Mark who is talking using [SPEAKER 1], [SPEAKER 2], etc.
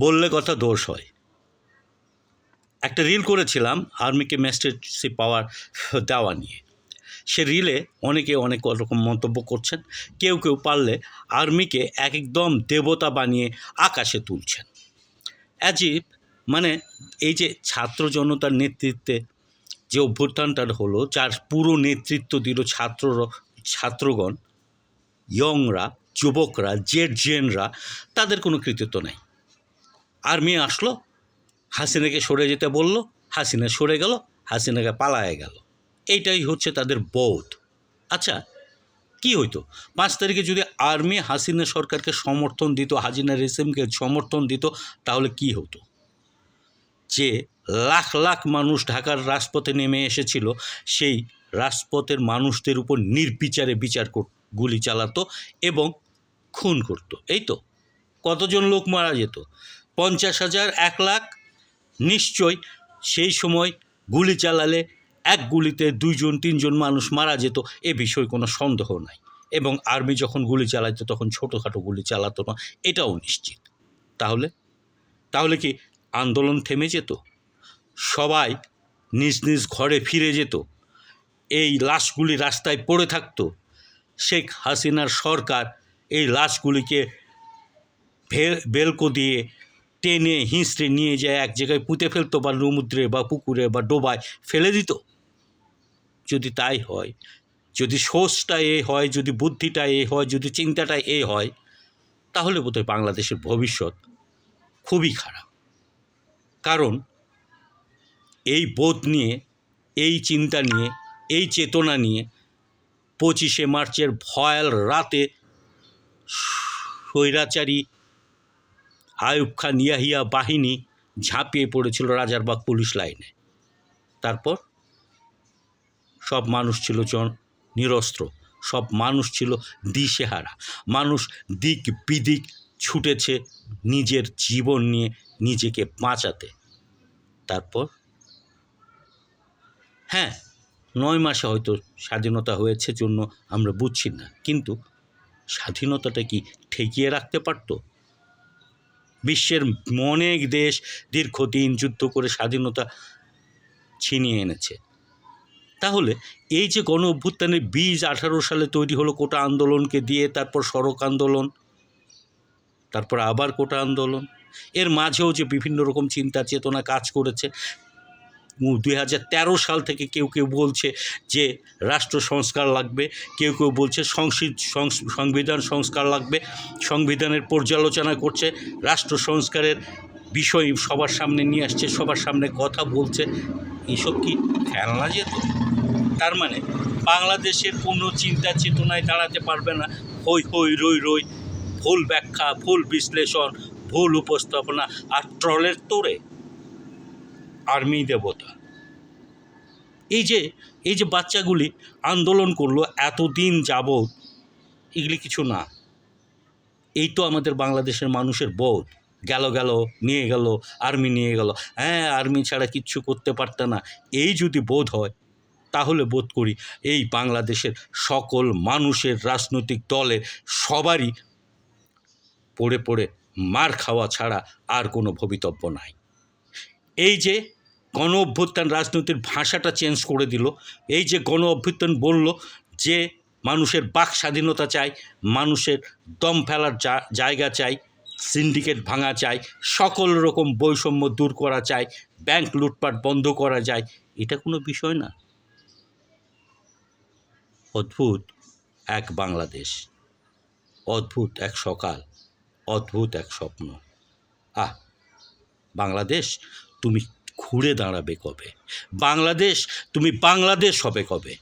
[SPEAKER 1] বললে কথা দোষ হয়। একটা রিল করেছিলাম আর্মিকে ম্যাজিস্ট্রেসি পাওয়ার দেওয়া নিয়ে। সে রিলে অনেকে অনেক রকম মন্তব্য করছেন। কেউ কেউ পারলে আর্মিকে একদম দেবতা বানিয়ে আকাশে তুলছেন। অ্যাজিব, মানে এই যে ছাত্র জনতার নেতৃত্বে যে অভ্যুত্থানটা হলো, যার পুরো নেতৃত্ব দিল ছাত্রগণ, ইয়ংরা, যুবকরা, জেনরা, তাদের কোনো কৃতিত্ব নেই। আর্মি আসলো, হাসিনাকে সরে যেতে বলল, হাসিনা সরে গেল, হাসিনাকে পালায়ে গেল। এইটাই হচ্ছে তাদের বোধ। আচ্ছা, কি হইতো 5 তারিখে যদি আর্মি হাসিনা সরকারকে সমর্থন দিত, হাসিনা রেজিমকে সমর্থন দিত, তাহলে কি হতো? যে লাখ লাখ মানুষ ঢাকার রাজপথে নেমে এসেছিল, সেই রাজপথের মানুষদের উপর নির্বিচারে গুলি চালাতো এবং খুন করতো। এই তো কতজন লোক মারা যেত? 50,000, 1 লাখ? নিশ্চয় সেই সময় গুলি চালালে এক গুলিতে 2 জন 3 জন মানুষ মারা যেত, এ বিষয়ে কোনো সন্দেহ নাই। এবং আর্মি যখন গুলি চালাতো তখন ছোটোখাটো গুলি চালাতো না, এটাও নিশ্চিত। তাহলে কি আন্দোলন থেমে যেত? সবাই নিজ নিজ ঘরে ফিরে যেত? এই লাশগুলি রাস্তায় পড়ে থাকতো? শেখ হাসিনার সরকার এই লাশগুলিকে বেলকো দিয়ে টেনে হিঁচড়ে নিয়ে যায় এক জায়গায় পুঁতে ফেলতো, বা সমুদ্রে বা পুকুরে বা ডোবায় ফেলে দিত? যদি তাই হয়, যদি সোচটা এ হয়, যদি বুদ্ধিটা এ হয়, যদি চিন্তাটা এ হয়, তাহলে বোধহয় বাংলাদেশের ভবিষ্যৎ খুবই খারাপ। কারণ এই বোধ নিয়ে, এই চিন্তা নিয়ে, এই চেতনা নিয়ে 25শে মার্চের ভয়াল রাতে স্বৈরাচারী আইয়ুব খান ইয়াহিয়া বাহিনী ঝাঁপিয়ে পড়েছিল রাজারবাগ পুলিশ লাইনে। তারপর সব মানুষ ছিল নিরস্ত্র, সব মানুষ ছিল দিশেহারা, মানুষ দিক বিদিক ছুটেছে নিজের জীবন নিয়ে নিজেকে বাঁচাতে। তারপর হ্যাঁ, 9 মাসে হয়তো স্বাধীনতা হয়েছে জন্য আমরা বুঝছি না, কিন্তু স্বাধীনতাটা কি ঠেকিয়ে রাখতে পারতো? বিশ্বের অনেক দেশ দীর্ঘদিন যুদ্ধ করে স্বাধীনতা ছিনিয়ে এনেছে। তাহলে এই যে গণ অভ্যুত্থানের বীজ 18 সালে তৈরি হলো কোটা আন্দোলনকে দিয়ে, তারপর সড়ক আন্দোলন, তারপর আবার কোটা আন্দোলন, এর মাঝেও যে বিভিন্ন রকম চিন্তা চেতনা কাজ করেছে। 2013 সাল থেকে কেউ কেউ বলছে যে রাষ্ট্র সংস্কার লাগবে, কেউ কেউ বলছে সংবিধান সংস্কার লাগবে, সংবিধানের পর্যালোচনা করছে, রাষ্ট্র সংস্কারের বিষয় সবার সামনে নিয়ে আসছে, সবার সামনে কথা বলছে। এসব কি খেলনা যেত? তার মানে বাংলাদেশের কোনো চিন্তা চেতনায় দাঁড়াতে পারবে না। হই হই রই রই, ভুল ব্যাখ্যা, ভুল বিশ্লেষণ, ভুল উপস্থাপনা আর ট্রলের তোড়ে আর্মি দেবতা। এই যে বাচ্চাগুলি আন্দোলন করলো এতদিন যাবৎ, এগুলি কিছু না। এই তো আমাদের বাংলাদেশের মানুষের বোধ। গেল নিয়ে গেল, আর্মি নিয়ে গেল, হ্যাঁ আর্মি ছাড়া কিচ্ছু করতে পারত না। এই যদি বোধ হয়, তাহলে বোধ করি এই বাংলাদেশের সকল মানুষের, রাজনৈতিক দলের সবারই পড়ে পড়ে মার খাওয়া ছাড়া আর কোনো ভবিতব্য নাই। এই যে গণ অভ্যুত্থান রাজনীতির ভাষাটা চেঞ্জ করে দিল, এই যে গণ অভ্যুত্থান বলল যে মানুষের বাক স্বাধীনতা চাই, মানুষের দম ফেলার জায়গা চাই, সিন্ডিকেট ভাঙা চাই, সকল রকম বৈষম্য দূর করা চাই, ব্যাংক লুটপাট বন্ধ করা যায়, এটা কোনো বিষয় না। অদ্ভুত এক বাংলাদেশ, অদ্ভুত এক সকাল, অদ্ভুত এক স্বপ্ন। বাংলাদেশ, তুমি ঘুরে দাঁড়াবে কবে? বাংলাদেশ, তুমি বাংলাদেশ হবে কবে?